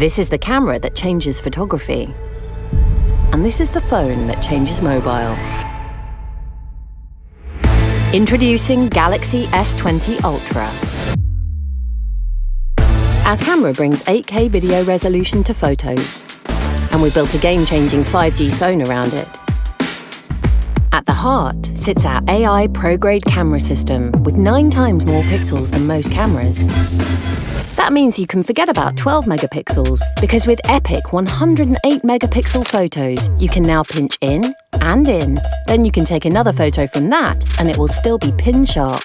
This is the camera that changes photography. And this is the phone that changes mobile. Introducing Galaxy S20 Ultra. Our camera brings 8K video resolution to photos, and we built a game-changing 5G phone around it. At the heart sits our AI pro-grade camera system with 9 times more pixels than most cameras. That means you can forget about 12 megapixels, because with epic 108 megapixel photos, you can now pinch in and in. Then you can take another photo from that, and it will still be pin sharp.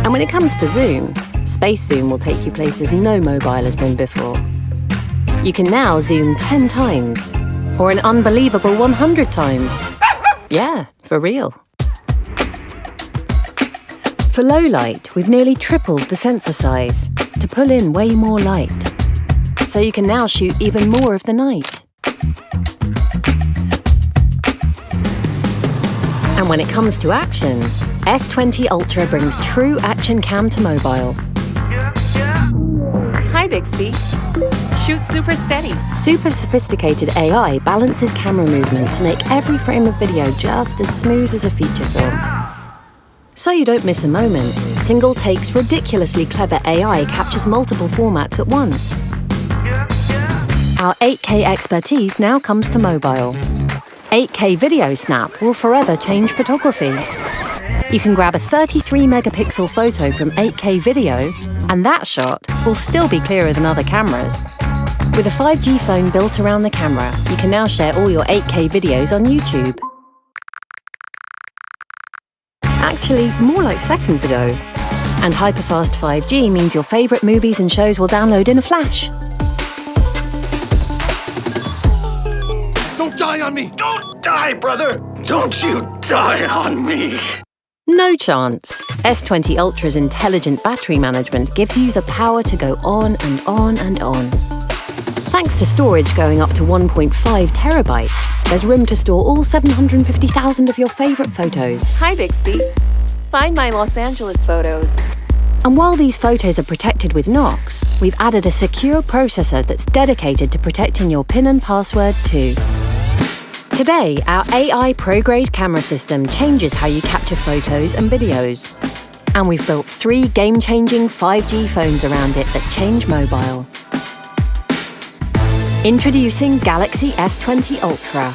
And when it comes to zoom, Space Zoom will take you places no mobile has been before. You can now zoom 10 times, or an unbelievable 100 times. Yeah, for real. For low light, we've nearly tripled the sensor size to pull in way more light, so you can now shoot even more of the night. And when it comes to action, S20 Ultra brings true action cam to mobile. Hi, Bixby. Shoot super steady. Super sophisticated AI balances camera movement to make every frame of video just as smooth as a feature film. So you don't miss a moment, Single Take's ridiculously clever AI captures multiple formats at once. Our 8K expertise now comes to mobile. 8K Video Snap will forever change photography. You can grab a 33 megapixel photo from 8K video, and that shot will still be clearer than other cameras. With a 5G phone built around the camera, you can now share all your 8K videos on YouTube. Actually, more like seconds ago. And hyperfast 5G means your favourite movies and shows will download in a flash. Don't die on me! Don't die, brother! Don't you die on me! No chance. S20 Ultra's intelligent battery management gives you the power to go on and on and on. Thanks to storage going up to 1.5 terabytes, there's room to store all 750,000 of your favourite photos. Hi, Bixby. Find my Los Angeles photos. And while these photos are protected with Knox, we've added a secure processor that's dedicated to protecting your PIN and password too. Today, our AI pro-grade camera system changes how you capture photos and videos. And we've built 3 game-changing 5G phones around it that change mobile. Introducing Galaxy S20 Ultra.